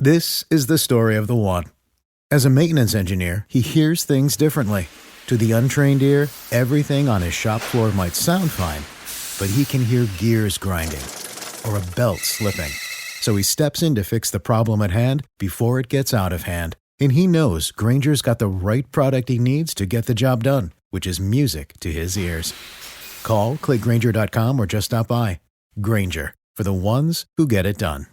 This is the story of the one. As a maintenance engineer, he hears things differently. To the untrained ear, everything on his shop floor might sound fine, but he can hear gears grinding or a belt slipping. So he steps in to fix the problem at hand before it gets out of hand. And he knows Grainger's got the right product he needs to get the job done, which is music to his ears. Call, click Grainger.com, or just stop by. Grainger, for the ones who get it done.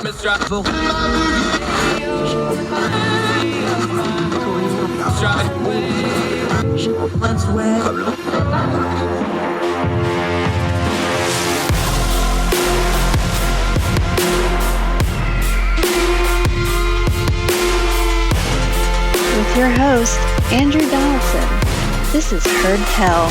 With your host, Andrew Donaldson. This is Heard Tell.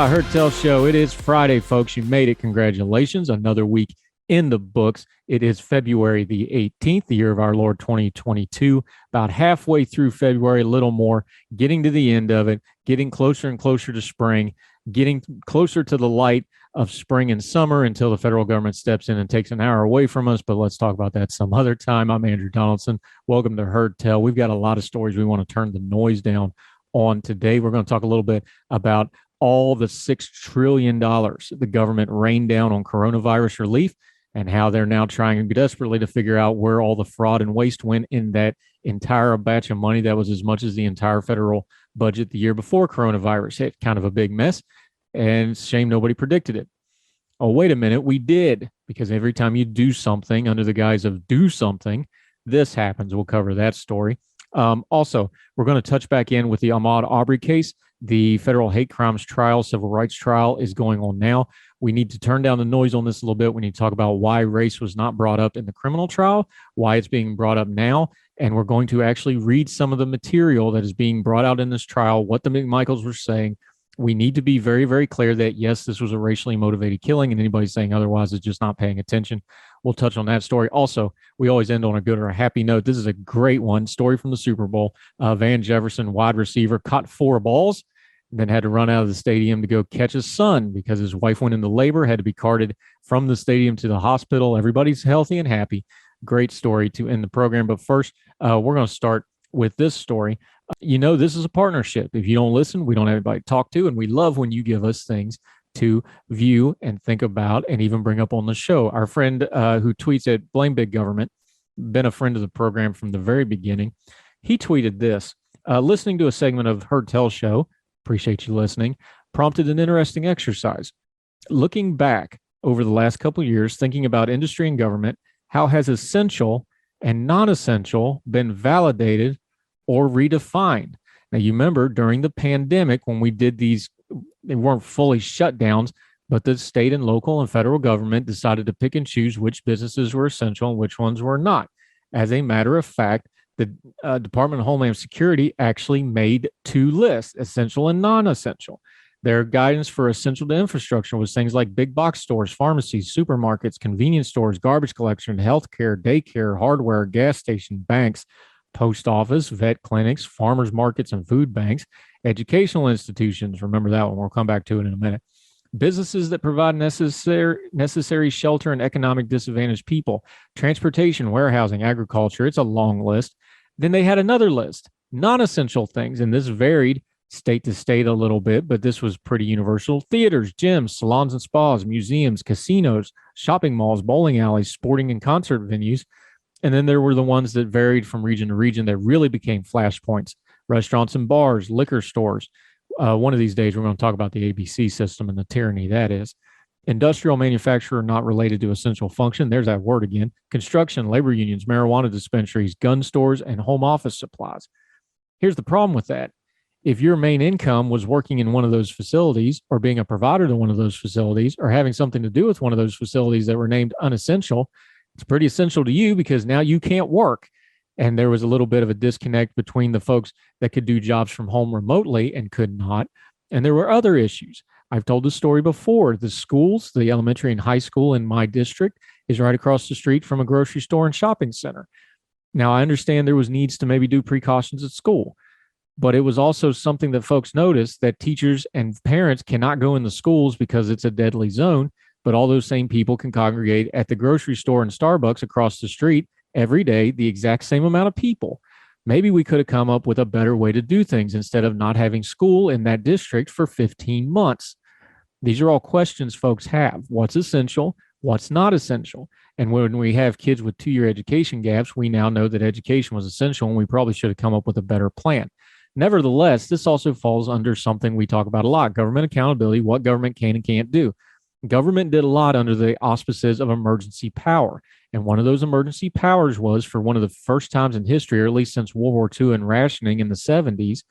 Heard Tell Show. It is Friday, folks. You made it. Congratulations. Another week in the books. It is February the 18th, the year of our Lord 2022. About halfway through February, a little more, getting to the end of it, getting closer and closer to spring, getting closer to the light of spring and summer until the federal government steps in and takes an hour away from us. But let's talk about that some other time. I'm Andrew Donaldson. Welcome to Heard Tell. We've got a lot of stories we want to turn the noise down on today. We're going to talk a little bit about all the $6 trillion the government rained down on coronavirus relief and how they're now trying desperately to figure out where all the fraud and waste went in that entire batch of money that was as much as the entire federal budget the year before coronavirus hit. Kind of a big mess, and shame nobody predicted it. Oh, wait a minute, we did, because every time you do something under the guise of do something, this happens. We'll cover that story. Also, we're going to touch back in with the Ahmaud Arbery case. The federal hate crimes trial, civil rights trial is going on now. We need to turn down the noise on this a little bit. We need to talk about why race was not brought up in the criminal trial, why it's being brought up now, and we're going to actually read some of the material that is being brought out in this trial, what the McMichaels were saying. We need to be very, very clear that, yes, this was a racially motivated killing, and anybody saying otherwise is just not paying attention. We'll touch on that story. Also, we always end on a good or a happy note. This is a great one, story from the Super Bowl. Van Jefferson, wide receiver, caught 4 balls, and then had to run out of the stadium to go catch his son because his wife went into labor, had to be carted from the stadium to the hospital. Everybody's healthy and happy. Great story to end the program. But first, we're going to start with this story. This is a partnership. If you don't listen, we don't have anybody to talk to, and we love when you give us things to view and think about and even bring up on the show. Our friend who tweets at Blame Big Government, been a friend of the program from the very beginning, he tweeted this. Listening to a segment of Heard Tell Show, appreciate you listening, prompted an interesting exercise. Looking back over the last couple of years, thinking about industry and government, how has essential and non-essential been validated or redefined? Now, you remember during the pandemic when we did these, they weren't fully shutdowns, but the state and local and federal government decided to pick and choose which businesses were essential and which ones were not. As a matter of fact, the Department of Homeland Security actually made 2 lists, essential and non-essential. Their guidance for essential to infrastructure was things like big box stores, pharmacies, supermarkets, convenience stores, garbage collection, healthcare, daycare, hardware, gas station, banks, post office, vet clinics, farmers markets, and food banks, educational institutions. Remember that one. We'll come back to it in a minute. Businesses that provide necessary shelter and economic disadvantaged people, transportation, warehousing, agriculture. It's a long list. Then they had another list, non-essential things, and this varied state to state a little bit, but this was pretty universal. Theaters, gyms, salons and spas, museums, casinos, shopping malls, bowling alleys, sporting and concert venues. And then there were the ones that varied from region to region that really became flashpoints, restaurants and bars, liquor stores. One of these days, we're going to talk about the ABC system and the tyranny that is. Industrial manufacturer not related to essential function. There's that word again. Construction, labor unions, marijuana dispensaries, gun stores, and home office supplies. Here's the problem with that. If your main income was working in one of those facilities or being a provider to one of those facilities or having something to do with one of those facilities that were named unessential, it's pretty essential to you because now you can't work. And there was a little bit of a disconnect between the folks that could do jobs from home remotely and could not. And there were other issues. I've told this story before. The schools, the elementary and high school in my district is right across the street from a grocery store and shopping center. Now, I understand there was needs to maybe do precautions at school. But it was also something that folks noticed, that teachers and parents cannot go in the schools because it's a deadly zone, but all those same people can congregate at the grocery store and Starbucks across the street every day, the exact same amount of people. Maybe we could have come up with a better way to do things instead of not having school in that district for 15 months. These are all questions folks have. What's essential? What's not essential? And when we have kids with 2-year education gaps, we now know that education was essential, and we probably should have come up with a better plan. Nevertheless, this also falls under something we talk about a lot: government accountability, what government can and can't do. Government did a lot under the auspices of emergency power. And one of those emergency powers was, for one of the first times in history, or at least since World War II and rationing in the 70s,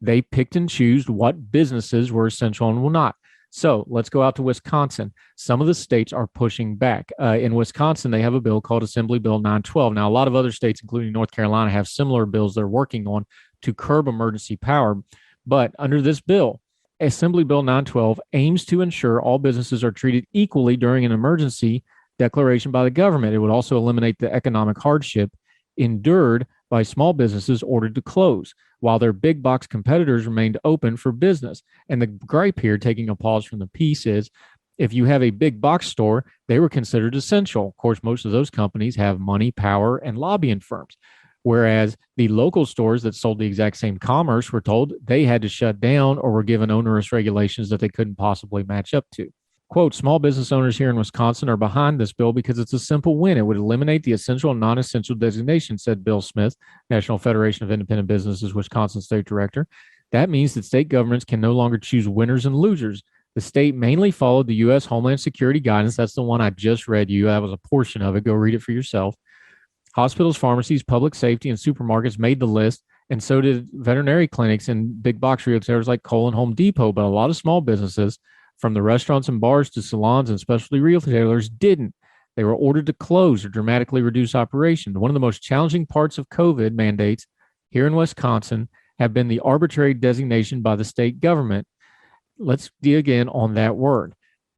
they picked and chose what businesses were essential and were not. So let's go out to Wisconsin. Some of the states are pushing back. In Wisconsin, they have a bill called Assembly Bill 912. Now, a lot of other states, including North Carolina, have similar bills they're working on to curb emergency power. But under this bill, Assembly Bill 912 aims to ensure all businesses are treated equally during an emergency declaration by the government. It would also eliminate the economic hardship endured by small businesses ordered to close, while their big box competitors remained open for business. And the gripe here, taking a pause from the piece, is if you have a big box store, they were considered essential. Of course, most of those companies have money, power, and lobbying firms. Whereas the local stores that sold the exact same commerce were told they had to shut down or were given onerous regulations that they couldn't possibly match up to. Quote, small business owners here in Wisconsin are behind this bill because it's a simple win. It would eliminate the essential and non-essential designation, said Bill Smith, National Federation of Independent Businesses, Wisconsin State Director. That means that state governments can no longer choose winners and losers. The state mainly followed the U.S. Homeland Security guidance. That's the one I just read you. That was a portion of it. Go read it for yourself. Hospitals, pharmacies, public safety, and supermarkets made the list, and so did veterinary clinics and big box retailers like Kohl and Home Depot. But a lot of small businesses, from the restaurants and bars to salons and specialty retailers, didn't. They were ordered to close or dramatically reduce operation. One of the most challenging parts of COVID mandates here in Wisconsin have been the arbitrary designation by the state government. Let's dig in on that word.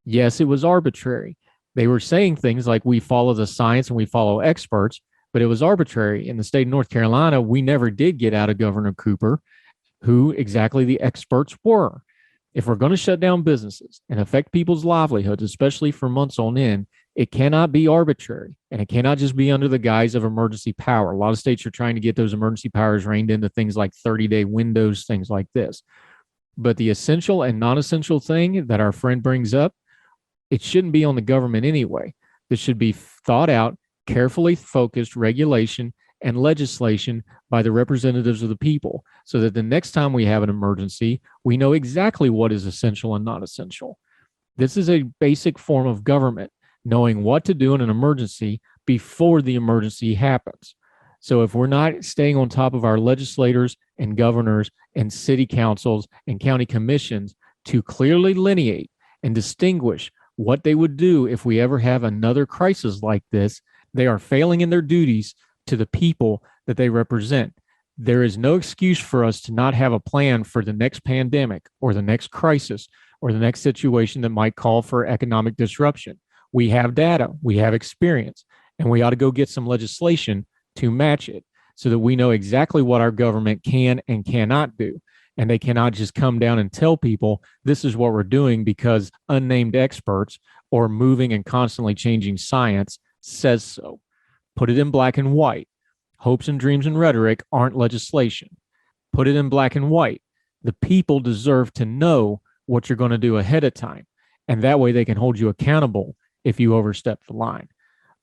Yes, it was arbitrary. They were saying things like, we follow the science and we follow experts, but it was arbitrary. In the state of North Carolina, we never did get out of Governor Cooper who exactly the experts were. If we're going to shut down businesses and affect people's livelihoods, especially for months on end, it cannot be arbitrary, and it cannot just be under the guise of emergency power. A lot of states are trying to get those emergency powers reined into things like 30-day windows, things like this. But the essential and non-essential thing that our friend brings up, it shouldn't be on the government anyway. This should be thought out, carefully focused regulation and legislation by the representatives of the people, so that the next time we have an emergency, we know exactly what is essential and not essential. This is a basic form of government, knowing what to do in an emergency before the emergency happens. So if we're not staying on top of our legislators and governors and city councils and county commissions to clearly delineate and distinguish what they would do if we ever have another crisis like this, they are failing in their duties to the people that they represent. There is no excuse for us to not have a plan for the next pandemic or the next crisis or the next situation that might call for economic disruption. We have data, we have experience, and we ought to go get some legislation to match it so that we know exactly what our government can and cannot do. And they cannot just come down and tell people this is what we're doing because unnamed experts or moving and constantly changing science says so. Put it in black and white. Hopes and dreams and rhetoric aren't legislation. Put it in black and white. The people deserve to know what you're going to do ahead of time. And that way they can hold you accountable if you overstep the line.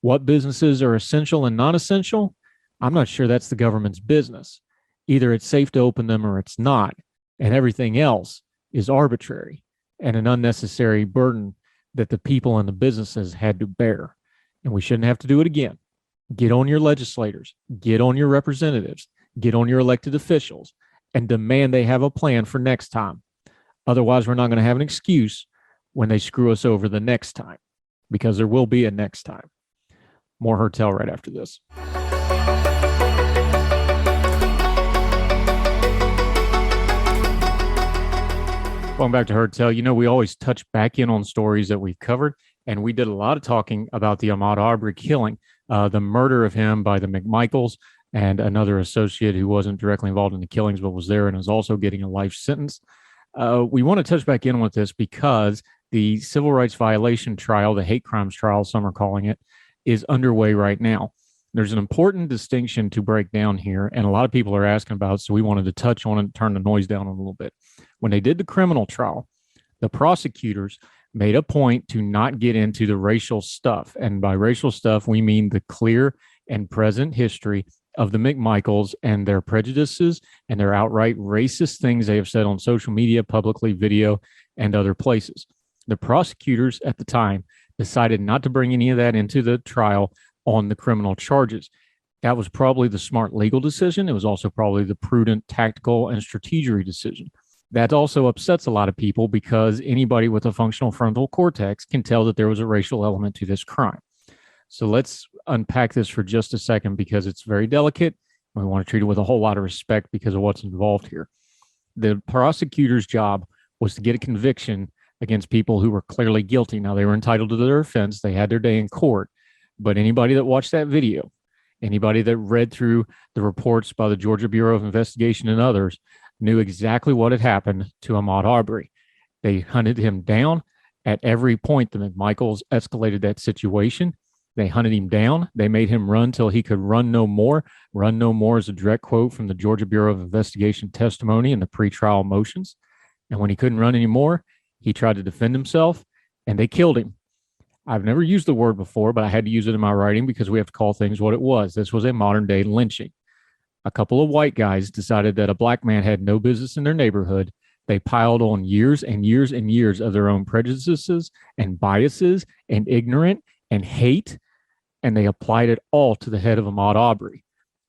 What businesses are essential and non-essential? I'm not sure that's the government's business. Either it's safe to open them or it's not. And everything else is arbitrary and an unnecessary burden that the people and the businesses had to bear. And we shouldn't have to do it again. Get on your legislators, get on your representatives, get on your elected officials, and demand they have a plan for next time. Otherwise, we're not going to have an excuse when they screw us over the next time, because there will be a next time. More Hertel right after this. Going back to Hertel, you know, we always touch back in on stories that we've covered, and we did a lot of talking about the Ahmaud Arbery killing, the murder of him by the McMichaels, and another associate who wasn't directly involved in the killings but was there and is also getting a life sentence. We want to touch back in with this because the civil rights violation trial, the hate crimes trial, some are calling it, is underway right now. There's an important distinction to break down here, and a lot of people are asking about, so we wanted to touch on it and turn the noise down a little bit. When they did the criminal trial, the prosecutors made a point to not get into the racial stuff. And by racial stuff, we mean the clear and present history of the McMichaels and their prejudices and their outright racist things they have said on social media, publicly, video, and other places. The prosecutors at the time decided not to bring any of that into the trial on the criminal charges. That was probably the smart legal decision. It was also probably the prudent, tactical, and strategic decision. That also upsets a lot of people because anybody with a functional frontal cortex can tell that there was a racial element to this crime. So let's unpack this for just a second because it's very delicate. We want to treat it with a whole lot of respect because of what's involved here. The prosecutor's job was to get a conviction against people who were clearly guilty. Now, they were entitled to their offense. They had their day in court. But anybody that watched that video, anybody that read through the reports by the Georgia Bureau of Investigation and others, knew exactly what had happened to Ahmaud Arbery. They hunted him down at every point. The McMichaels escalated that situation. They hunted him down. They made him run till he could run no more. Run no more is a direct quote from the Georgia Bureau of Investigation testimony in the pretrial motions. And when he couldn't run anymore, he tried to defend himself, and they killed him. I've never used the word before, but I had to use it in my writing because we have to call things what it was. This was a modern-day lynching. A couple of white guys decided that a black man had no business in their neighborhood. They piled on years and years and years of their own prejudices and biases and ignorant and hate, and they applied it all to the head of Ahmaud Arbery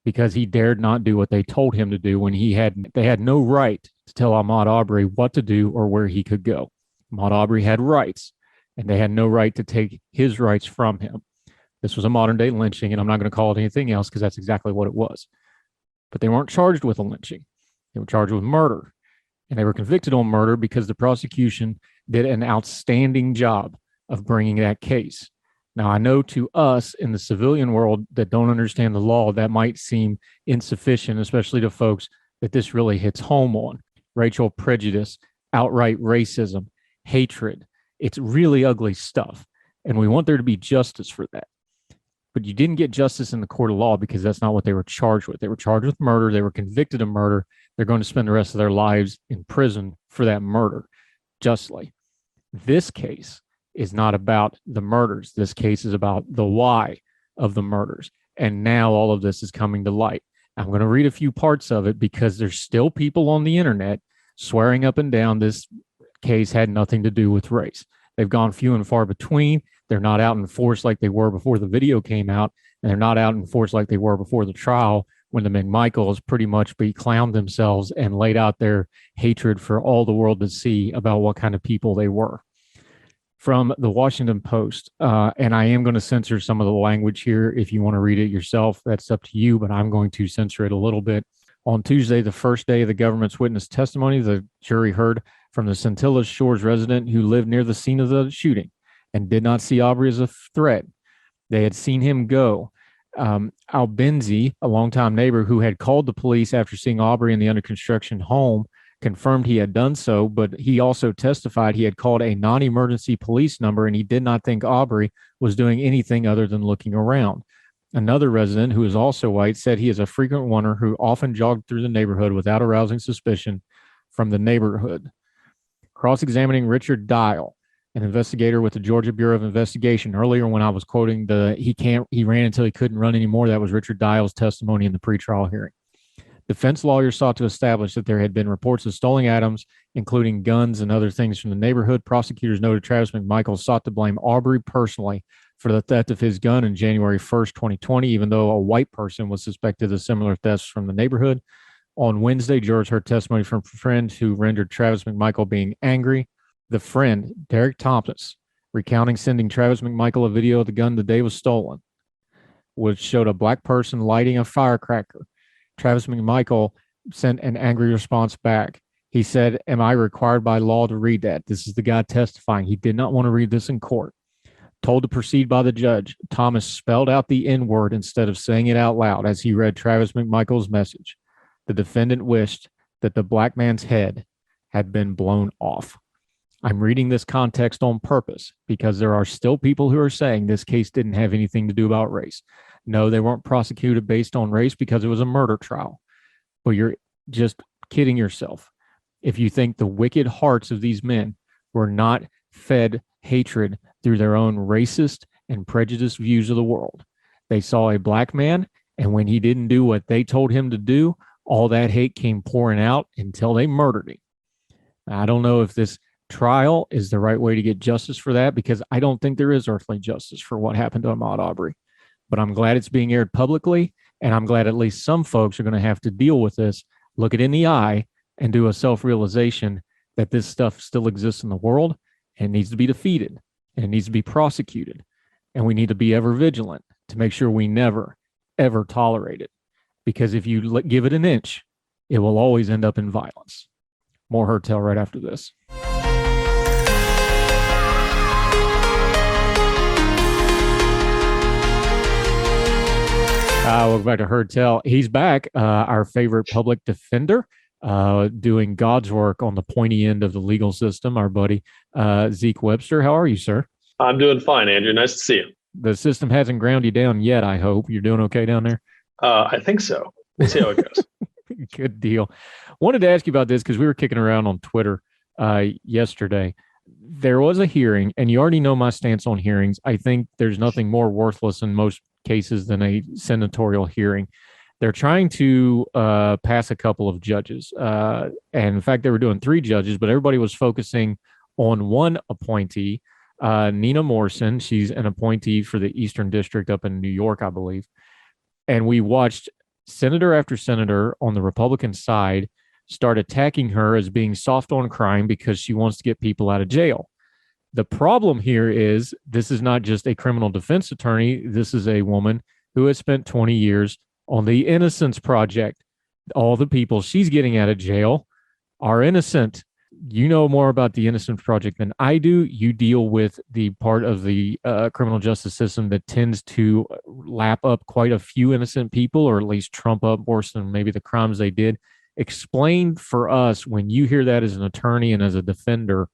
because he dared not do what they told him to do when they had no right to tell Ahmaud Arbery what to do or where he could go. Ahmaud Arbery had rights, and they had no right to take his rights from him. This was a modern-day lynching, and I'm not going to call it anything else because that's exactly what it was. But they weren't charged with a lynching. They were charged with murder. And they were convicted on murder because the prosecution did an outstanding job of bringing that case. Now, I know to us in the civilian world that don't understand the law, that might seem insufficient, especially to folks that this really hits home on. Racial prejudice, outright racism, hatred. It's really ugly stuff. And we want there to be justice for that. But you didn't get justice in the court of law because that's not what they were charged with. They were charged with murder. They were convicted of murder. They're going to spend the rest of their lives in prison for that murder, justly. This case is not about the murders. This case is about the why of the murders. And now all of this is coming to light. I'm going to read a few parts of it because there's still people on the internet swearing up and down this case had nothing to do with race. They've gone few and far between. They're not out in force like they were before the video came out, and they're not out in force like they were before the trial when the McMichaels pretty much beclowned themselves and laid out their hatred for all the world to see about what kind of people they were. From the Washington Post, and I am going to censor some of the language here. If you want to read it yourself, that's up to you, but I'm going to censor it a little bit. On Tuesday, the first day of the government's witness testimony, the jury heard from the Centilla Shores resident who lived near the scene of the shooting and did not see Arbery as a threat. They had seen him go. Albenzi, a longtime neighbor who had called the police after seeing Arbery in the under construction home, confirmed he had done so, but he also testified he had called a non-emergency police number and he did not think Arbery was doing anything other than looking around. Another resident, who is also white, said he is a frequent runner who often jogged through the neighborhood without arousing suspicion from the neighborhood. Cross-examining Richard Dial, an investigator with the Georgia Bureau of Investigation. Earlier, when I was quoting he ran until he couldn't run anymore, that was Richard Dial's testimony in the pretrial hearing. Defense lawyers sought to establish that there had been reports of stolen items, including guns and other things from the neighborhood. Prosecutors noted Travis McMichael sought to blame Arbery personally for the theft of his gun in January 1st, 2020, even though a white person was suspected of similar thefts from the neighborhood. On Wednesday, jurors heard testimony from a friend who rendered Travis McMichael being angry. The friend, Derek Thompson, recounting sending Travis McMichael a video of the gun the day was stolen, which showed a black person lighting a firecracker. Travis McMichael sent an angry response back. He said, "Am I required by law to read that?" This is the guy testifying. He did not want to read this in court. Told to proceed by the judge, Thomas spelled out the N-word instead of saying it out loud as he read Travis McMichael's message. The defendant wished that the black man's head had been blown off. I'm reading this context on purpose because there are still people who are saying this case didn't have anything to do about race. No, they weren't prosecuted based on race because it was a murder trial. But you're just kidding yourself if you think the wicked hearts of these men were not fed hatred through their own racist and prejudiced views of the world. They saw a black man, and when he didn't do what they told him to do, all that hate came pouring out until they murdered him. I don't know if this trial is the right way to get justice for that, because I don't think there is earthly justice for what happened to Ahmaud Arbery. But I'm glad it's being aired publicly, and I'm glad at least some folks are going to have to deal with this, look it in the eye, and do a self-realization that this stuff still exists in the world and needs to be defeated and it needs to be prosecuted. And we need to be ever vigilant to make sure we never, ever tolerate it. Because if you give it an inch, it will always end up in violence. More Hertel right after this. Welcome back to Hertel. He's back, our favorite public defender, doing God's work on the pointy end of the legal system, our buddy Zeke Webster. How are you, sir? I'm doing fine, Andrew. Nice to see you. The system hasn't ground you down yet, I hope. You're doing okay down there? I think so. We'll see how it goes. Good deal. Wanted to ask you about this because we were kicking around on Twitter yesterday. There was a hearing, and you already know my stance on hearings. I think there's nothing more worthless in most cases than a senatorial hearing. They're trying to pass a couple of judges. And in fact, they were doing 3 judges, but everybody was focusing on one appointee, Nina Morrison. She's an appointee for the Eastern District up in New York, I believe. And we watched senator after senator on the Republican side start attacking her as being soft on crime because she wants to get people out of jail. The problem here is this is not just a criminal defense attorney. This is a woman who has spent 20 years on the Innocence Project. All the people she's getting out of jail are innocent. You know more about the Innocence Project than I do. You deal with the part of the criminal justice system that tends to lap up quite a few innocent people, or at least trump up worse than maybe the crimes they did. Explain for us, when you hear that as an attorney and as a defender,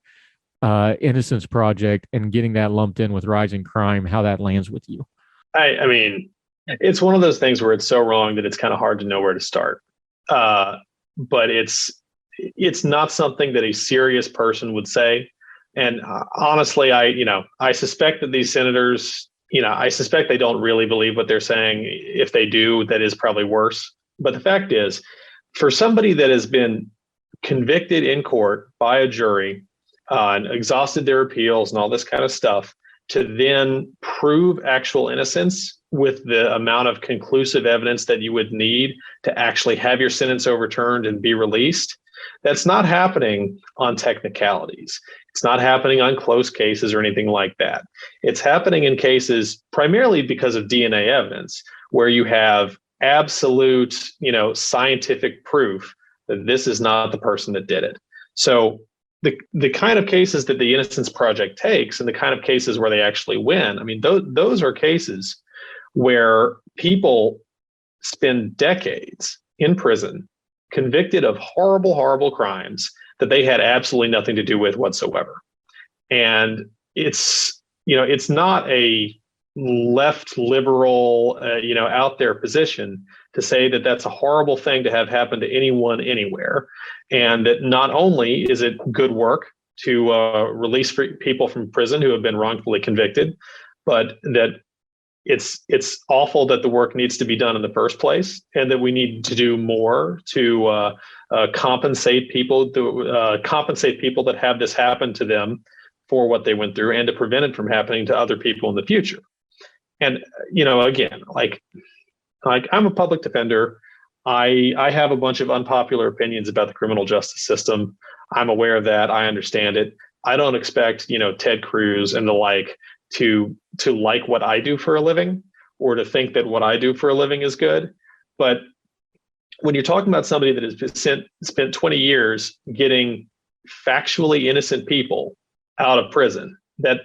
Innocence Project and getting that lumped in with rising crime, how that lands with you. I mean, it's one of those things where it's so wrong that it's kind of hard to know where to start. But it's not something that a serious person would say. And honestly, I suspect that these senators, I suspect they don't really believe what they're saying. If they do, that is probably worse. But the fact is, for somebody that has been convicted in court by a jury and exhausted their appeals and all this kind of stuff, to then prove actual innocence with the amount of conclusive evidence that you would need to actually have your sentence overturned and be released, that's not happening on technicalities. It's not happening on close cases or anything like that. It's happening in cases primarily because of DNA evidence, where you have absolute, scientific proof that this is not the person that did it. So the kind of cases that the Innocence Project takes and the kind of cases where they actually win, I mean, those are cases where people spend decades in prison, convicted of horrible, horrible crimes that they had absolutely nothing to do with whatsoever. And it's not a left liberal, out there position to say that that's a horrible thing to have happen to anyone anywhere. And that not only is it good work to release people from prison who have been wrongfully convicted, but that it's awful that the work needs to be done in the first place, and that we need to do more to compensate people that have this happen to them for what they went through, and to prevent it from happening to other people in the future. And again, like I'm a public defender. I have a bunch of unpopular opinions about the criminal justice system. I'm aware of that. I understand it. I don't expect Ted Cruz and the like to like what I do for a living, or to think that what I do for a living is good. But when you're talking about somebody that has spent 20 years getting factually innocent people out of prison, that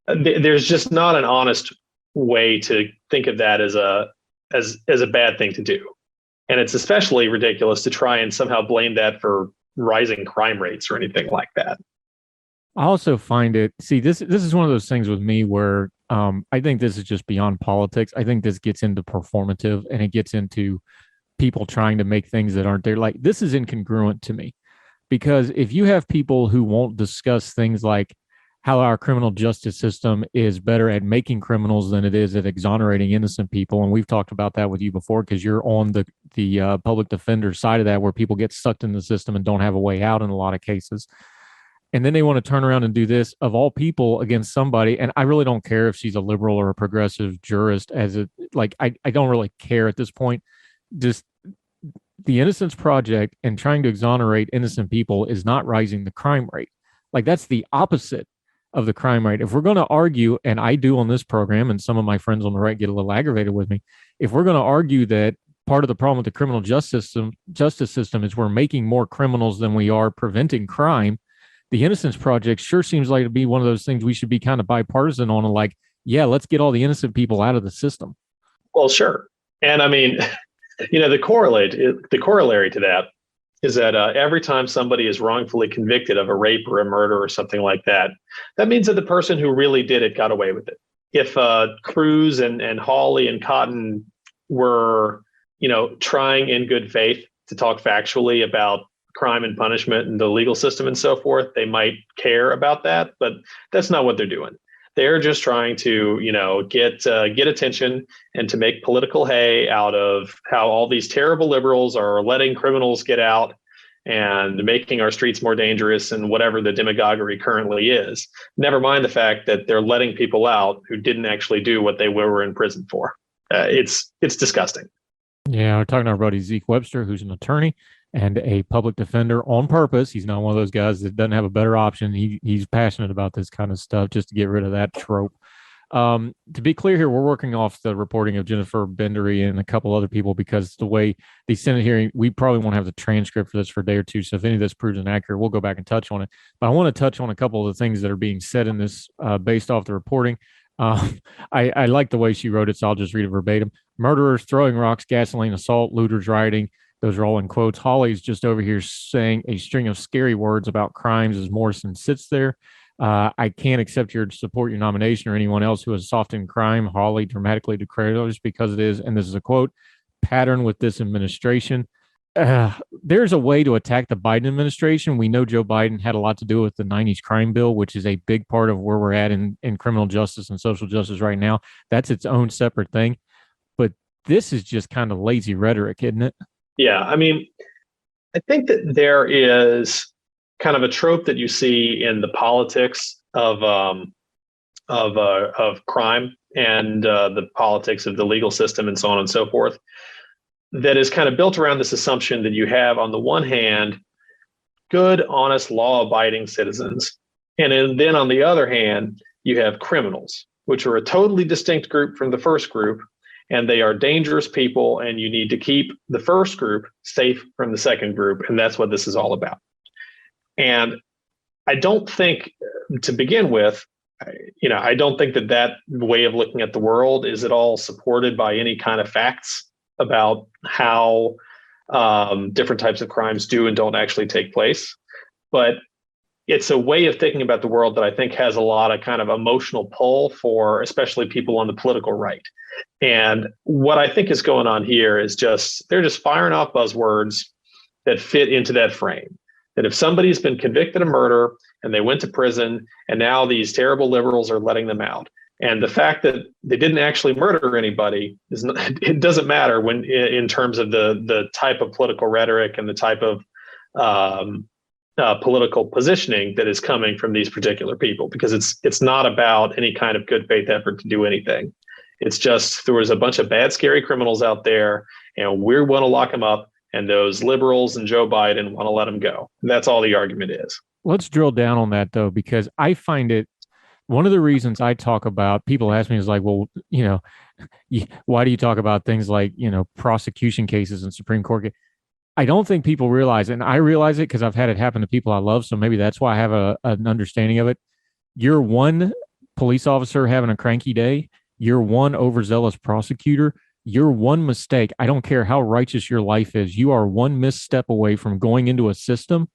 there's just not an honest way to think of that as a bad thing to do. And it's especially ridiculous to try and somehow blame that for rising crime rates or anything like that. I also find it, see, this is one of those things with me where I think this is just beyond politics. I think this gets into performative, and it gets into people trying to make things that aren't there. Like, this is incongruent to me, because if you have people who won't discuss things like how our criminal justice system is better at making criminals than it is at exonerating innocent people, and we've talked about that with you before because you're on the public defender side of that, where people get sucked in the system and don't have a way out in a lot of cases. And then they want to turn around and do this of all people against somebody. And I really don't care if she's a liberal or a progressive jurist, I don't really care at this point. Just the Innocence Project and trying to exonerate innocent people is not rising the crime rate. Like, that's the opposite of the crime rate. If we're going to argue, and I do on this program, and some of my friends on the right get a little aggravated with me, if we're going to argue that part of the problem with the criminal justice system is we're making more criminals than we are preventing crime, the Innocence Project sure seems like to be one of those things we should be kind of bipartisan on, and like, yeah, let's get all the innocent people out of the system. Well, sure. And I mean, the corollary to that is that every time somebody is wrongfully convicted of a rape or a murder or something like that, that means that the person who really did it got away with it. If Cruz and Hawley and Cotton were, trying in good faith to talk factually about crime and punishment and the legal system and so forth, they might care about that, but that's not what they're doing. They're just trying to, get attention and to make political hay out of how all these terrible liberals are letting criminals get out and making our streets more dangerous and whatever the demagoguery currently is. Never mind the fact that they're letting people out who didn't actually do what they were in prison for. It's disgusting. Yeah, we're talking to our buddy Zeke Webster, who's an attorney and a public defender on purpose. He's not one of those guys that doesn't have a better option. He's passionate about this kind of stuff just to get rid of that trope. To be clear here, we're working off the reporting of Jennifer Bendery and a couple other people, because the way the Senate hearing, we probably won't have the transcript for this for a day or two. So if any of this proves inaccurate, we'll go back and touch on it. But I want to touch on a couple of the things that are being said in this based off the reporting. I like the way she wrote it, so I'll just read it verbatim. Murderers throwing rocks, gasoline, assault, looters rioting. Those are all in quotes. Hawley's just over here saying a string of scary words about crimes as Morrison sits there. I can't accept your support, your nomination, or anyone else who has softened crime. Hawley dramatically declares because it is, and this is a quote, pattern with this administration. There's a way to attack the Biden administration. We know Joe Biden had a lot to do with the 90s crime bill, which is a big part of where we're at in criminal justice and social justice right now. That's its own separate thing. But this is just kind of lazy rhetoric, isn't it? Yeah, I mean, I think that there is kind of a trope that you see in the politics of crime and the politics of the legal system and so on and so forth, that is kind of built around this assumption that you have, on the one hand, good, honest, law-abiding citizens, and then on the other hand, you have criminals, which are a totally distinct group from the first group. And they are dangerous people, and you need to keep the first group safe from the second group. And that's what this is all about. And I don't think, to begin with, I don't think that way of looking at the world is at all supported by any kind of facts about how different types of crimes do and don't actually take place. But it's a way of thinking about the world that I think has a lot of kind of emotional pull for especially people on the political right. And what I think is going on here is they're just firing off buzzwords that fit into that frame. That if somebody's been convicted of murder and they went to prison and now these terrible liberals are letting them out. And the fact that they didn't actually murder anybody it doesn't matter when in terms of the type of political rhetoric and the type of political positioning that is coming from these particular people, because it's not about any kind of good faith effort to do anything. It's just there was a bunch of bad, scary criminals out there, and we want to lock them up, and those liberals and Joe Biden want to let them go. And that's all the argument is. Let's drill down on that, though, because I find it one of the reasons I talk about, people ask me is like, well, why do you talk about things like, prosecution cases and Supreme Court? I don't think people realize, and I realize it because I've had it happen to people I love. So maybe that's why I have an understanding of it. You're one police officer having a cranky day, you're one overzealous prosecutor, you're one mistake. I don't care how righteous your life is. You are one misstep away from going into a system,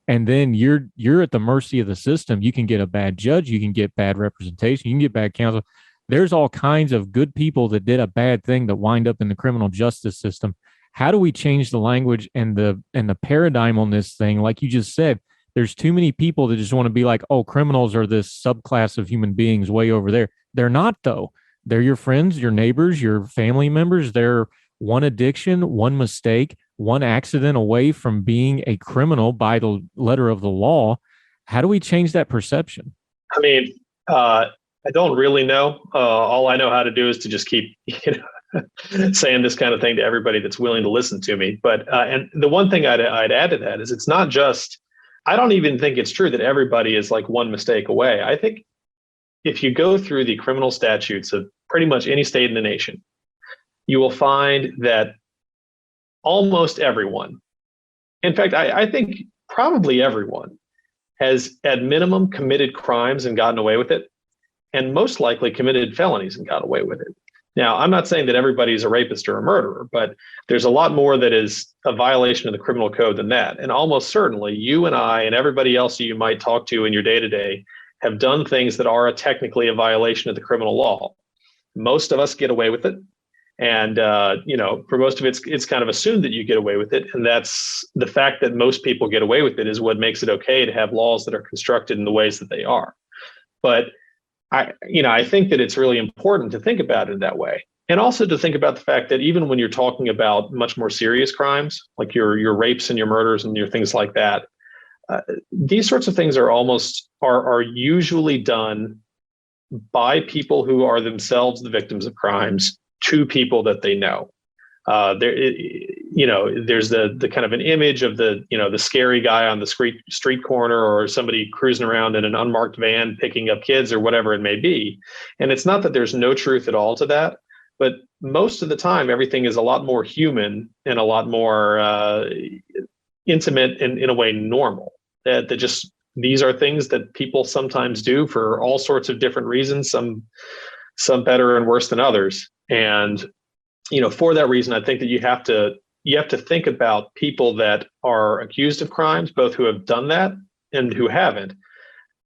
and then you're at the mercy of the system. You can get a bad judge, you can get bad representation, you can get bad counsel. There's all kinds of good people that did a bad thing that wind up in the criminal justice system. How do we change the language and the paradigm on this thing? Like you just said, there's too many people that just want to be like, oh, criminals are this subclass of human beings way over there. They're not, though. They're your friends, your neighbors, your family members. They're one addiction, one mistake, one accident away from being a criminal by the letter of the law. How do we change that perception? I mean, I don't really know. All I know how to do is to just keep, saying this kind of thing to everybody that's willing to listen to me. But and the one thing I'd add to that is it's not just. I don't even think it's true that everybody is like one mistake away. I think if you go through the criminal statutes of pretty much any state in the nation, you will find that almost everyone, in fact, I think probably everyone, has at minimum committed crimes and gotten away with it, and most likely committed felonies and got away with it. Now, I'm not saying that everybody's a rapist or a murderer, but there's a lot more that is a violation of the criminal code than that. And almost certainly you and I and everybody else you might talk to in your day-to-day have done things that are technically a violation of the criminal law. Most of us get away with it. And, for most of it, it's kind of assumed that you get away with it. And that's the fact that most people get away with it is what makes it okay to have laws that are constructed in the ways that they are. But I think that it's really important to think about it in that way. And also to think about the fact that even when you're talking about much more serious crimes, like your rapes and your murders and your things like that, these sorts of things are usually done by people who are themselves the victims of crimes to people that they know. There's the kind of an image of the scary guy on the street corner, or somebody cruising around in an unmarked van picking up kids or whatever it may be. And it's not that there's no truth at all to that, but most of the time, everything is a lot more human and a lot more intimate and in a way normal. That just, these are things that people sometimes do for all sorts of different reasons, some better and worse than others. And for that reason, I think that you have to think about people that are accused of crimes, both who have done that and who haven't,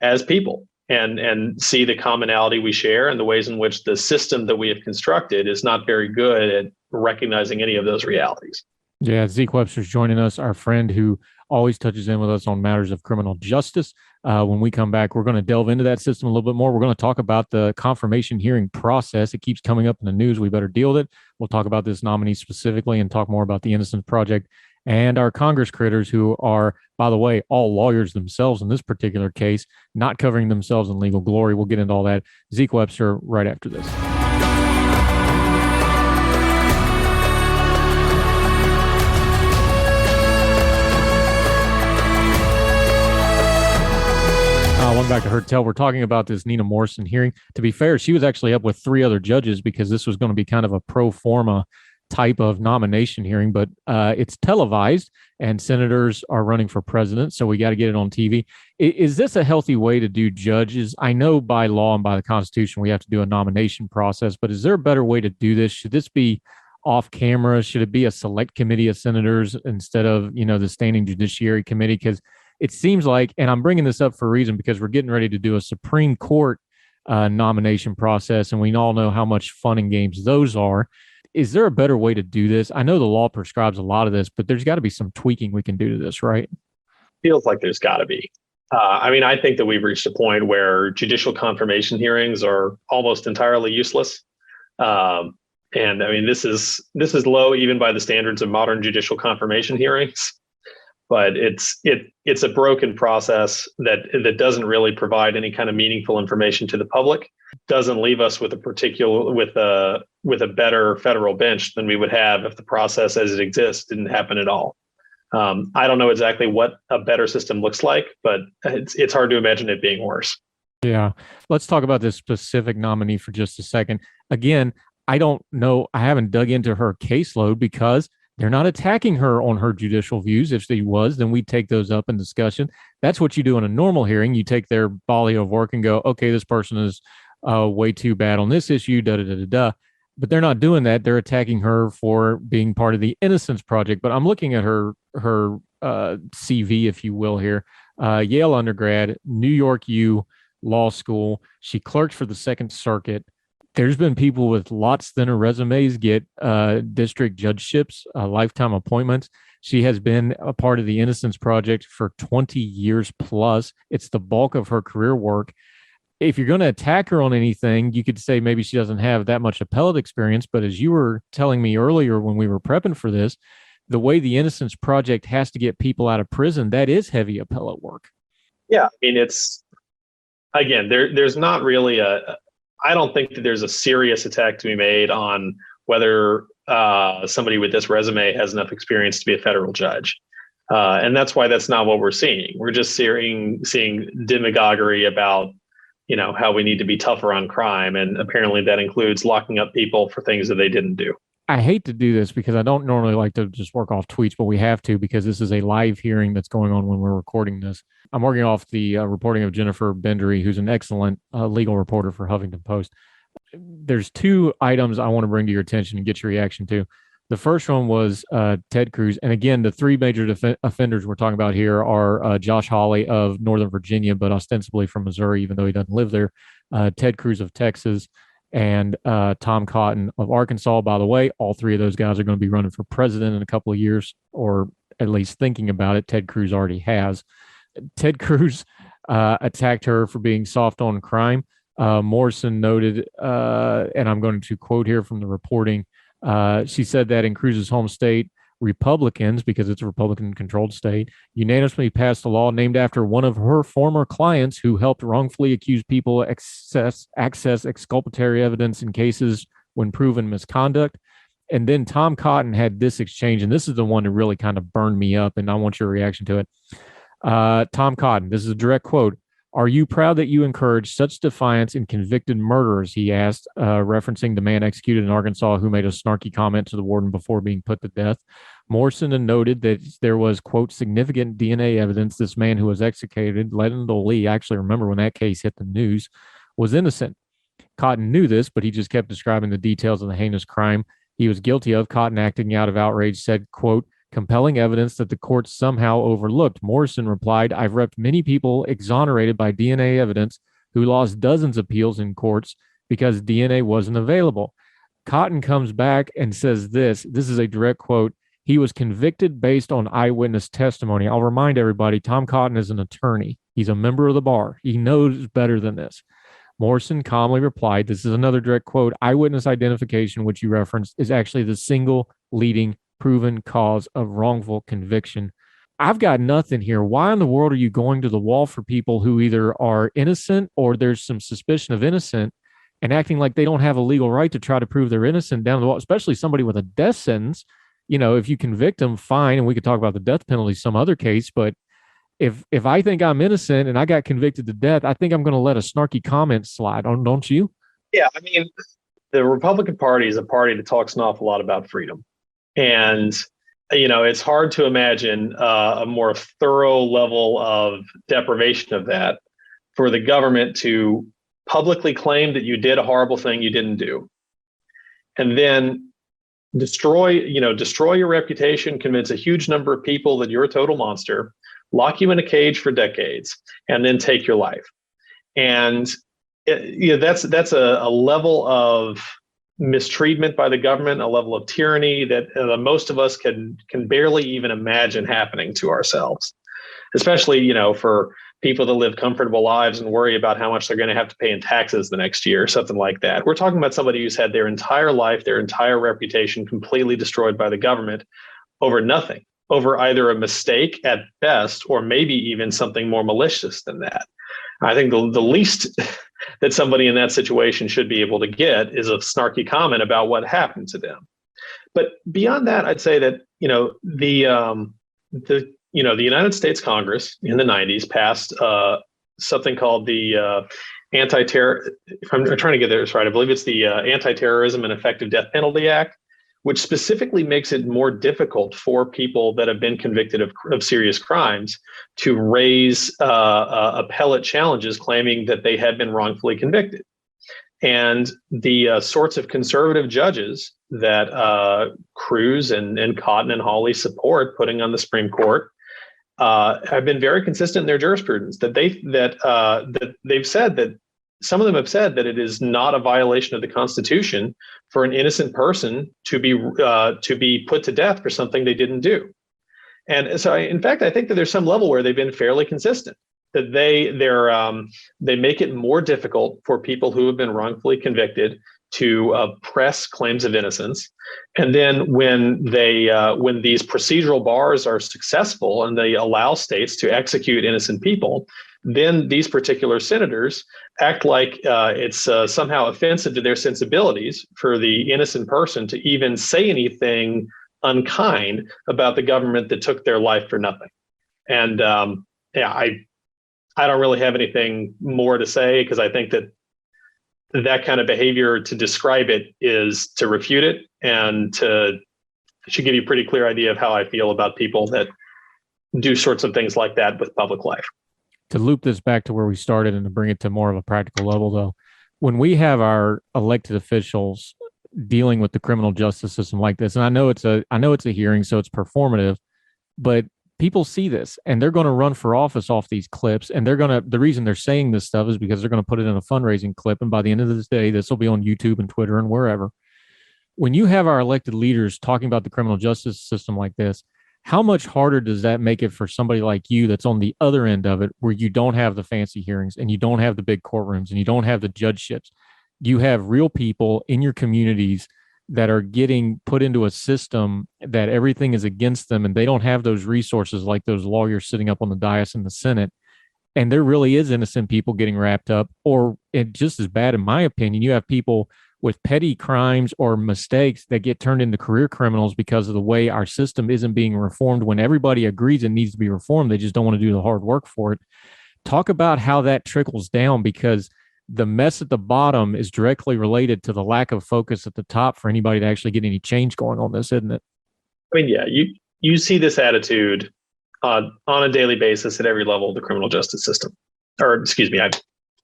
as people, and see the commonality we share and the ways in which the system that we have constructed is not very good at recognizing any of those realities. Yeah, Zeke Webster's joining us, our friend who always touches in with us on matters of criminal justice. When we come back, we're going to delve into that system a little bit more. We're going to talk about the confirmation hearing process. It keeps coming up in the news. We better deal with it. We'll talk about this nominee specifically and talk more about the Innocence Project and our Congress critters, who are, by the way, all lawyers themselves in this particular case, not covering themselves in legal glory. We'll get into all that. Zeke Webster right after this. Welcome back to Heard Tell. We're talking about this Nina Morrison hearing. To be fair, she was actually up with 3 other judges because this was going to be kind of a pro forma type of nomination hearing, but it's televised and senators are running for president, so we got to get it on TV. Is this a healthy way to do judges? I know by law and by the Constitution we have to do a nomination process, but is there a better way to do this? Should this be off camera? Should it be a select committee of senators instead of, the standing Judiciary Committee? Because it seems like, and I'm bringing this up for a reason, because we're getting ready to do a Supreme Court nomination process, and we all know how much fun and games those are. Is there a better way to do this? I know the law prescribes a lot of this, but there's got to be some tweaking we can do to this, right? Feels like there's got to be. I think that we've reached a point where judicial confirmation hearings are almost entirely useless. This is low even by the standards of modern judicial confirmation hearings. But it's a broken process that doesn't really provide any kind of meaningful information to the public. Doesn't leave us with a better federal bench than we would have if the process as it exists didn't happen at all. I don't know exactly what a better system looks like, but it's hard to imagine it being worse. Yeah, let's talk about this specific nominee for just a second. Again, I don't know. I haven't dug into her caseload because they're not attacking her on her judicial views. If she was, then we'd take those up in discussion. That's what you do in a normal hearing. You take their body of work and go, okay, this person is way too bad on this issue, da da da da da. But they're not doing that. They're attacking her for being part of the Innocence Project. But I'm looking at her CV, if you will, here. Yale undergrad, New York U Law School. She clerked for the Second Circuit. There's been people with lots thinner resumes get district judgeships, lifetime appointments. She has been a part of the Innocence Project for 20 years plus. It's the bulk of her career work. If you're going to attack her on anything, you could say maybe she doesn't have that much appellate experience. But as you were telling me earlier when we were prepping for this, the way the Innocence Project has to get people out of prison, that is heavy appellate work. Yeah, I mean, it's, again, there's not really I don't think that there's a serious attack to be made on whether somebody with this resume has enough experience to be a federal judge. And that's why that's not what we're seeing. We're just seeing demagoguery about, how we need to be tougher on crime. And apparently that includes locking up people for things that they didn't do. I hate to do this because I don't normally like to just work off tweets, but we have to because this is a live hearing that's going on when we're recording this. I'm working off the reporting of Jennifer Bendery, who's an excellent legal reporter for Huffington Post. There's two items I want to bring to your attention and get your reaction to. The first one was Ted Cruz. And again, the three major offenders we're talking about here are Josh Hawley of Northern Virginia, but ostensibly from Missouri, even though he doesn't live there, Ted Cruz of Texas, and Tom Cotton of Arkansas. By the way, all three of those guys are going to be running for president in a couple of years, or at least thinking about it. Ted Cruz already has. Ted Cruz attacked her for being soft on crime. Morrison noted, and I'm going to quote here from the reporting, she said that in Cruz's home state, Republicans, because it's a Republican-controlled state, unanimously passed a law named after one of her former clients who helped wrongfully accuse people access exculpatory evidence in cases when proven misconduct. And then Tom Cotton had this exchange, and this is the one that really kind of burned me up, and I want your reaction to it. Tom Cotton, this is a direct quote. "Are you proud that you encouraged such defiance in convicted murderers?" he asked, referencing the man executed in Arkansas who made a snarky comment to the warden before being put to death. Morrison noted that there was, quote, significant DNA evidence this man who was executed, Lendell Lee, I actually remember when that case hit the news, was innocent. Cotton knew this, but he just kept describing the details of the heinous crime he was guilty of. Cotton, acting out of outrage, said, quote, "Compelling evidence that the courts somehow overlooked." Morrison replied, "I've repped many people exonerated by DNA evidence who lost dozens of appeals in courts because DNA wasn't available." Cotton comes back and says this is a direct quote, "He was convicted based on eyewitness testimony." I'll remind everybody, Tom Cotton is an attorney. He's a member of the bar. He knows better than this. Morrison calmly replied, this is another direct quote, "Eyewitness identification, which you referenced, is actually the single leading proven cause of wrongful conviction." I've got nothing here. Why in the world are you going to the wall for people who either are innocent or there's some suspicion of innocent and acting like they don't have a legal right to try to prove they're innocent down the wall, especially somebody with a death sentence? If you convict them, fine, and we could talk about the death penalty some other case, but if I think I'm innocent and I got convicted to death, I think I'm going to let a snarky comment slide, don't you? Yeah, I mean, the Republican Party is a party that talks an awful lot about freedom. And, it's hard to imagine a more thorough level of deprivation of that for the government to publicly claim that you did a horrible thing you didn't do. And then destroy your reputation, convince a huge number of people that you're a total monster, lock you in a cage for decades, and then take your life. And that's a level of mistreatment by the government, a level of tyranny that most of us can barely even imagine happening to ourselves, especially, for people that live comfortable lives and worry about how much they're going to have to pay in taxes the next year, something like that. We're talking about somebody who's had their entire life, their entire reputation completely destroyed by the government over nothing, over either a mistake at best, or maybe even something more malicious than that. I think the least that somebody in that situation should be able to get is a snarky comment about what happened to them. But beyond that, I'd say that, the United States Congress in the 90s passed something called the anti-terror, if I'm trying to get this right, I believe it's the Anti-Terrorism and Effective Death Penalty Act, which specifically makes it more difficult for people that have been convicted of serious crimes to raise appellate challenges claiming that they had been wrongfully convicted. And the sorts of conservative judges that Cruz and Cotton and Hawley support putting on the Supreme Court have been very consistent in their jurisprudence. That they've said that some of them have said that it is not a violation of the Constitution for an innocent person to be put to death for something they didn't do. And so, in fact, I think that there's some level where they've been fairly consistent. That they make it more difficult for people who have been wrongfully convicted to press claims of innocence, and then when these procedural bars are successful and they allow states to execute innocent people, then these particular senators act like it's somehow offensive to their sensibilities for the innocent person to even say anything unkind about the government that took their life for nothing. And I don't really have anything more to say, because I think that kind of behavior, to describe it is to refute it, and should give you a pretty clear idea of how I feel about people that do sorts of things like that with public life. To loop this back to where we started and to bring it to more of a practical level, though, when we have our elected officials dealing with the criminal justice system like this, and I know it's a hearing, so it's performative, but people see this and they're going to run for office off these clips, and the reason they're saying this stuff is because they're going to put it in a fundraising clip, and by the end of this day, this will be on YouTube and Twitter and wherever. When you have our elected leaders talking about the criminal justice system like this, how much harder does that make it for somebody like you that's on the other end of it, where you don't have the fancy hearings and you don't have the big courtrooms and you don't have the judgeships? You have real people in your communities that are getting put into a system that everything is against them, and they don't have those resources like those lawyers sitting up on the dais in the Senate. And there really is innocent people getting wrapped up, or it just as bad, in my opinion, you have people with petty crimes or mistakes that get turned into career criminals because of the way our system isn't being reformed, when everybody agrees it needs to be reformed. They just don't want to do the hard work for it. Talk about how that trickles down, because the mess at the bottom is directly related to the lack of focus at the top for anybody to actually get any change going on this, isn't it? I mean, yeah, you see this attitude on a daily basis at every level of the criminal justice system, or excuse me,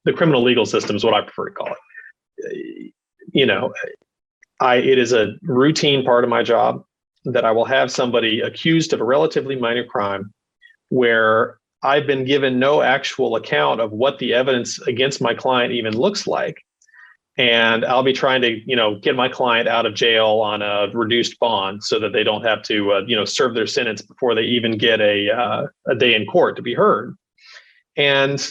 the criminal legal system is what I prefer to call it. It is a routine part of my job that I will have somebody accused of a relatively minor crime where I've been given no actual account of what the evidence against my client even looks like. And I'll be trying to, get my client out of jail on a reduced bond so that they don't have to, serve their sentence before they even get a day in court to be heard. And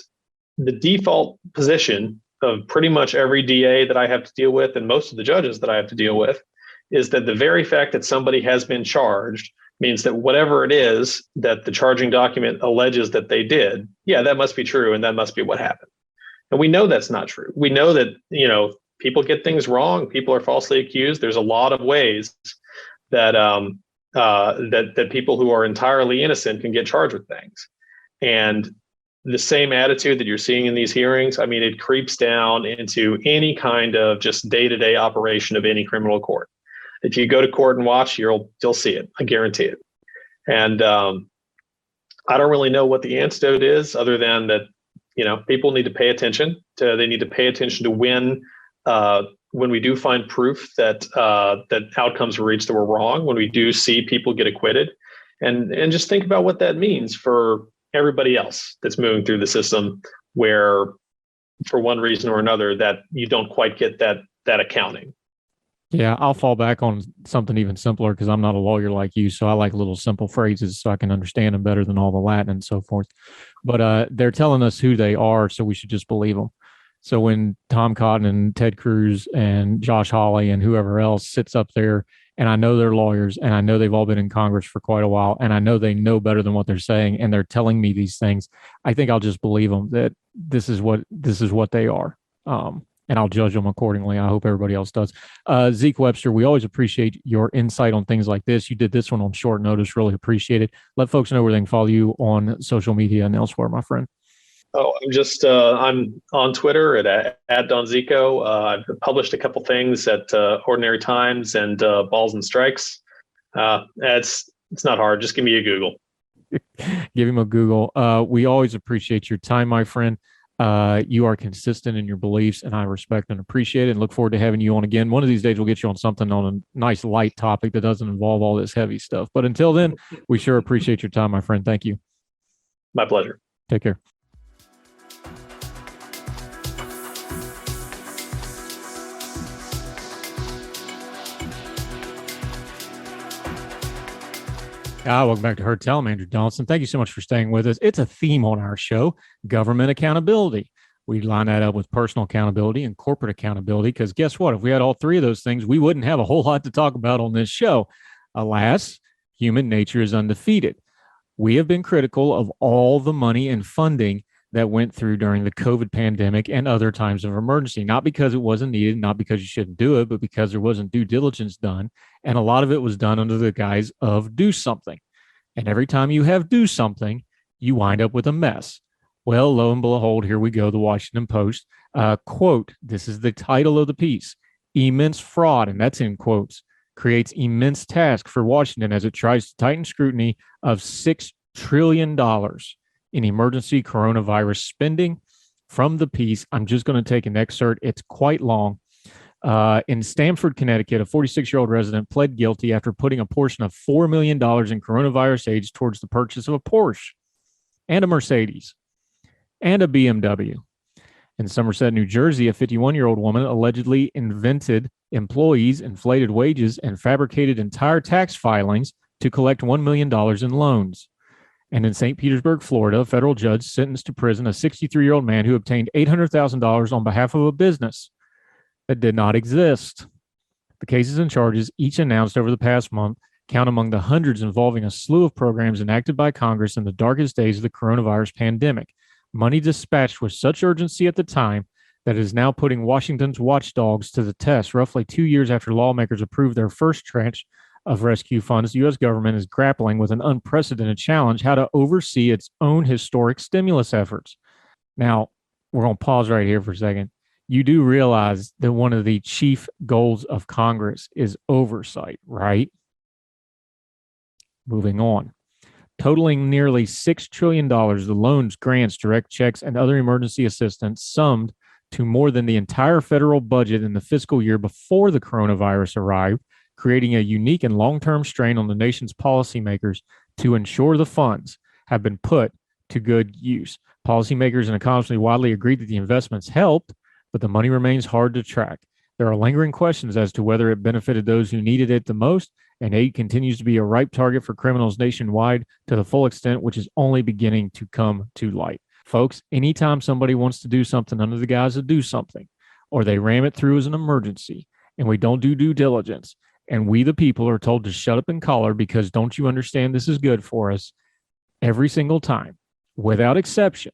the default position of pretty much every DA that I have to deal with, and most of the judges that I have to deal with, is that the very fact that somebody has been charged means that whatever it is that the charging document alleges that they did, yeah, that must be true, and that must be what happened. And we know that's not true. We know that, people get things wrong. People are falsely accused. There's a lot of ways that that people who are entirely innocent can get charged with things. And the same attitude that you're seeing in these hearings, I mean, it creeps down into any kind of just day-to-day operation of any criminal court. If you go to court and watch, you'll see it. I guarantee it. And I don't really know what the antidote is, other than that, people need to pay attention to. They need to pay attention to when we do find proof that that outcomes were reached that were wrong. When we do see people get acquitted, and just think about what that means for everybody else that's moving through the system, where for one reason or another that you don't quite get that accounting. Yeah, I'll fall back on something even simpler, because I'm not a lawyer like you, so I like little simple phrases so I can understand them better than all the Latin and so forth. But they're telling us who they are, so we should just believe them. So when Tom Cotton and Ted Cruz and Josh Hawley and whoever else sits up there, and I know they're lawyers, and I know they've all been in Congress for quite a while, and I know they know better than what they're saying, and they're telling me these things, I think I'll just believe them that this is what they are. And I'll judge them accordingly. I hope everybody else does. Zeke Webster, we always appreciate your insight on things like this. You did this one on short notice. Really appreciate it. Let folks know where they can follow you on social media and elsewhere, my friend. Oh, I'm on Twitter at Don Zico. I've published a couple things at Ordinary Times and Balls and Strikes. It's not hard. Just give me a Google. Give him a Google. We always appreciate your time, my friend. You are consistent in your beliefs, and I respect and appreciate it and look forward to having you on again. One of these days, we'll get you on something on a nice light topic that doesn't involve all this heavy stuff. But until then, we sure appreciate your time, my friend. Thank you. My pleasure. Take care. Welcome back to Heard Tell. I'm Andrew Donaldson. Thank you so much for staying with us. It's a theme on our show, government accountability. We line that up with personal accountability and corporate accountability because guess what? If we had all three of those things, we wouldn't have a whole lot to talk about on this show. Alas, human nature is undefeated. We have been critical of all the money and funding that went through during the COVID pandemic and other times of emergency, not because it wasn't needed, not because you shouldn't do it, but because there wasn't due diligence done. And a lot of it was done under the guise of do something. And every time you have do something, you wind up with a mess. Well, lo and behold, here we go, the Washington Post. Quote, this is the title of the piece, immense fraud, and that's in quotes, creates immense task for Washington as it tries to tighten scrutiny of $6 trillion in emergency coronavirus spending. From the piece, I'm just going to take an excerpt. It's quite long. In Stamford, Connecticut, a 46-year-old resident pled guilty after putting a portion of $4 million in coronavirus aid towards the purchase of a Porsche and a Mercedes and a BMW. In Somerset, New Jersey, a 51-year-old woman allegedly invented employees' inflated wages and fabricated entire tax filings to collect $1 million in loans. And in St. Petersburg, Florida, a federal judge sentenced to prison a 63-year-old man who obtained $800,000 on behalf of a business that did not exist. The cases and charges, each announced over the past month, count among the hundreds involving a slew of programs enacted by Congress in the darkest days of the coronavirus pandemic. Money dispatched with such urgency at the time that it is now putting Washington's watchdogs to the test. Roughly 2 years after lawmakers approved their first tranche of rescue funds, the U.S. government is grappling with an unprecedented challenge: how to oversee its own historic stimulus efforts. Now, we're going to pause right here for a second. You do realize that one of the chief goals of Congress is oversight, right? Moving on. Totaling nearly $6 trillion, the loans, grants, direct checks, and other emergency assistance summed to more than the entire federal budget in the fiscal year before the coronavirus arrived, creating a unique and long-term strain on the nation's policymakers to ensure the funds have been put to good use. Policymakers and economists widely agree that the investments helped, but the money remains hard to track. There are lingering questions as to whether it benefited those who needed it the most, and aid continues to be a ripe target for criminals nationwide to the full extent, which is only beginning to come to light. Folks, anytime somebody wants to do something under the guise of do something, or they ram it through as an emergency, and we don't do due diligence, and we the people are told to shut up and collar because don't you understand this is good for us, every single time, without exception,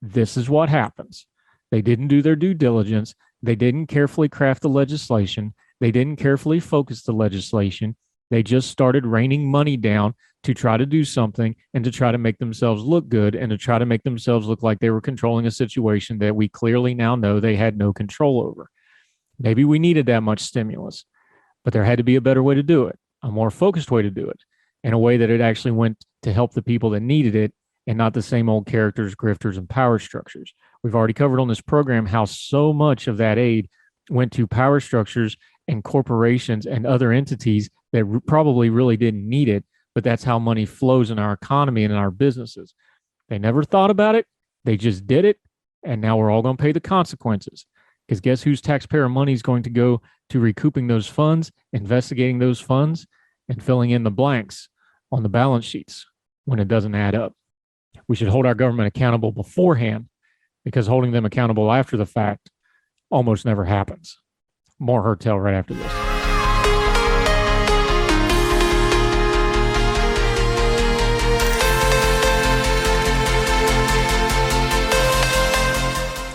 this is what happens. They didn't do their due diligence. They didn't carefully craft the legislation. They didn't carefully focus the legislation. They just started raining money down to try to do something and to try to make themselves look good and to try to make themselves look like they were controlling a situation that we clearly now know they had no control over. Maybe we needed that much stimulus, but there had to be a better way to do it, a more focused way to do it, in a way that it actually went to help the people that needed it and not the same old characters, grifters, and power structures. We've already covered on this program how so much of that aid went to power structures and corporations and other entities that probably really didn't need it, but that's how money flows in our economy and in our businesses. They never thought about it. They just did it, and now we're all going to pay the consequences. Because guess whose taxpayer money is going to go to recouping those funds, investigating those funds, and filling in the blanks on the balance sheets when it doesn't add up. We should hold our government accountable beforehand, because holding them accountable after the fact almost never happens. More Heard Tell right after this.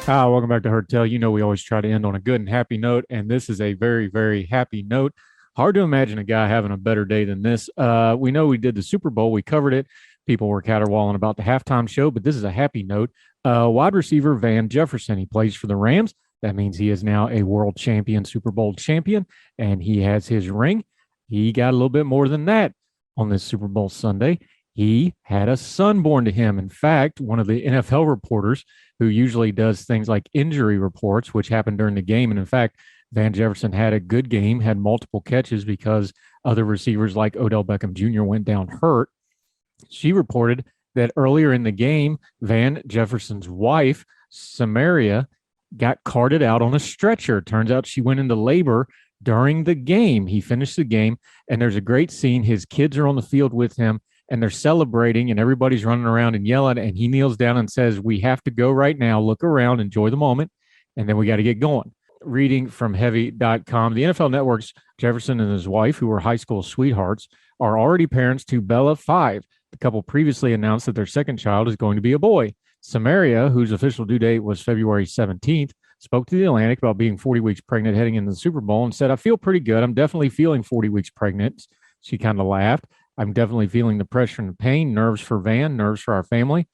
Hi, welcome back to Heard Tell. You know we always try to end on a good and happy note, and this is a very, very happy note. Hard to imagine a guy having a better day than this. We know we did the Super Bowl. We covered it. People were caterwauling about the halftime show, but this is a happy note. Wide receiver Van Jefferson, he plays for the Rams. That means he is now a world champion, Super Bowl champion, and he has his ring. He got a little bit more than that on this Super Bowl Sunday. he had a son born to him. In fact, one of the NFL reporters who usually does things like injury reports, which happened during the game. And in fact, Van Jefferson had a good game, had multiple catches because other receivers like Odell Beckham Jr. went down hurt. She reported that earlier in the game, Van Jefferson's wife, Samaria, got carted out on a stretcher. Turns out she went into labor during the game. He finished the game, and there's a great scene. His kids are on the field with him, and they're celebrating, and everybody's running around and yelling, and he kneels down and says, "We have to go right now. Look around, enjoy the moment, and then we got to get going." Reading from Heavy.com, the NFL Network's Jefferson and his wife, who were high school sweethearts, are already parents to Bella, 5. The couple previously announced that their second child is going to be a boy. Samaria, whose official due date was February 17th, spoke to The Atlantic about being 40 weeks pregnant heading into the Super Bowl and said, "I feel pretty good. I'm definitely feeling 40 weeks pregnant." She kind of laughed. "I'm definitely feeling the pressure and the pain, nerves for Van, nerves for our family,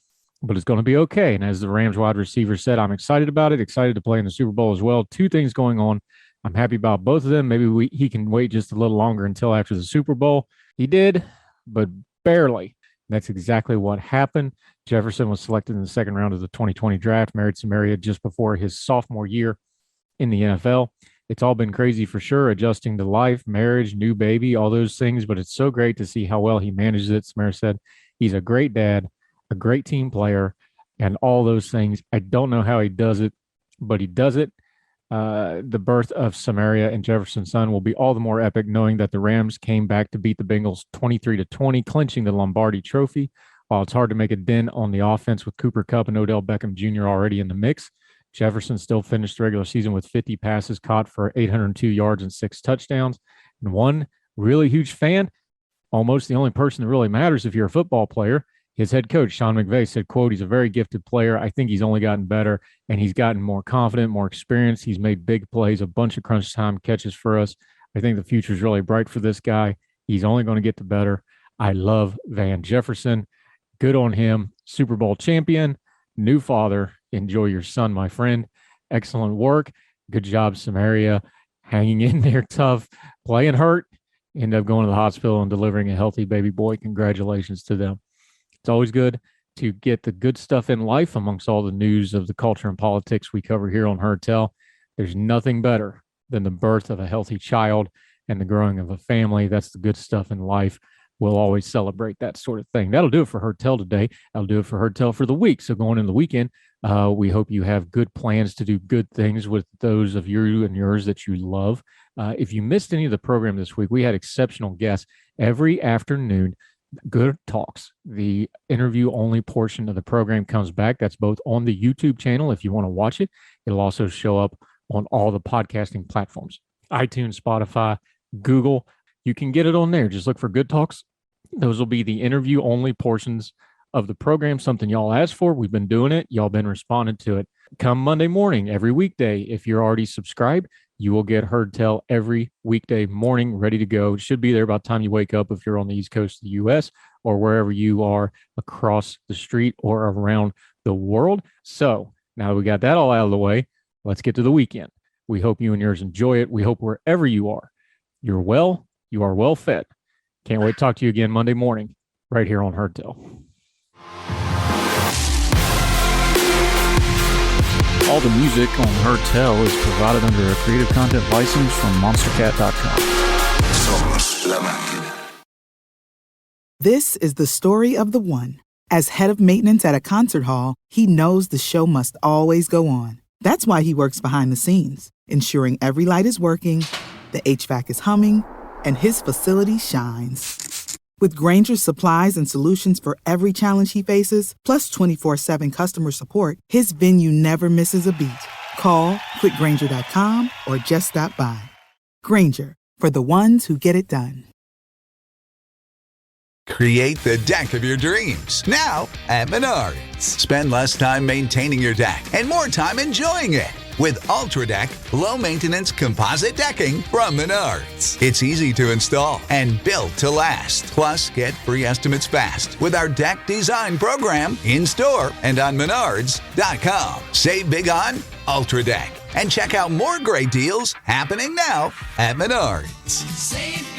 but it's going to be okay." And as the Rams wide receiver said, "I'm excited about it, excited to play in the Super Bowl as well. 2 things going on. I'm happy about both of them. Maybe he can wait just a little longer until after the Super Bowl." He did, but barely. That's exactly what happened. Jefferson was selected in the second round of the 2020 draft, married Samaria just before his sophomore year in the NFL. It's all been crazy for sure, adjusting to life, marriage, new baby, all those things, but it's so great to see how well he manages it. Samaria said he's a great dad, a great team player, and all those things. I don't know how he does it, but he does it. The birth of Samaria and Jefferson's son will be all the more epic, knowing that the Rams came back to beat the Bengals 23-20, clinching the Lombardi Trophy. While it's hard to make a dent on the offense with Cooper Kupp and Odell Beckham Jr. already in the mix, Jefferson still finished the regular season with 50 passes caught for 802 yards and 6 touchdowns. And one really huge fan, almost the only person that really matters if you're a football player, his head coach, Sean McVay, said, quote, "He's a very gifted player. I think he's only gotten better, and he's gotten more confident, more experienced. He's made big plays, a bunch of crunch time catches for us. I think the future is really bright for this guy. He's only going to get better. I love Van Jefferson. Good on him. Super Bowl champion, new father. Enjoy your son, my friend. Excellent work. Good job, Samaria. Hanging in there tough, playing hurt, end up going to the hospital and delivering a healthy baby boy. Congratulations to them." It's always good to get the good stuff in life amongst all the news of the culture and politics we cover here on Heard Tell. There's nothing better than the birth of a healthy child and the growing of a family. That's the good stuff in life. We'll always celebrate that sort of thing. That'll do it for Heard Tell today. That'll do it for Heard Tell for the week. So going into the weekend, we hope you have good plans to do good things with those of you and yours that you love. If you missed any of the program this week, we had exceptional guests every afternoon. Good Talks, the interview-only portion of the program, comes back. That's both on the YouTube channel if you want to watch it. It'll also show up on all the podcasting platforms, iTunes, Spotify, Google. You can get it on there. Just look for Good Talks. Those will be the interview-only portions of the program, something y'all asked for. We've been doing it. Y'all been responding to it. Come Monday morning, every weekday, if you're already subscribed, you will get Heard Tell every weekday morning, ready to go. It should be there by the time you wake up if you're on the East Coast of the U.S. or wherever you are across the street or around the world. So now that we got that all out of the way, let's get to the weekend. We hope you and yours enjoy it. We hope wherever you are, you are well fed. Can't wait to talk to you again Monday morning right here on Heard Tell. All the music on Heard Tell is provided under a Creative Content license from monstercat.com. This is the story of the one. As head of maintenance at a concert hall, he knows the show must always go on. That's why he works behind the scenes, ensuring every light is working, the HVAC is humming, and his facility shines. With Grainger's supplies and solutions for every challenge he faces, plus 24/7 customer support, his venue never misses a beat. Call quickgrainger.com or just stop by. Grainger, for the ones who get it done. Create the deck of your dreams now at Menards. Spend less time maintaining your deck and more time enjoying it with Ultra Deck low-maintenance composite decking from Menards. It's easy to install and built to last. Plus, get free estimates fast with our deck design program in-store and on Menards.com. Save big on Ultra Deck and check out more great deals happening now at Menards. Save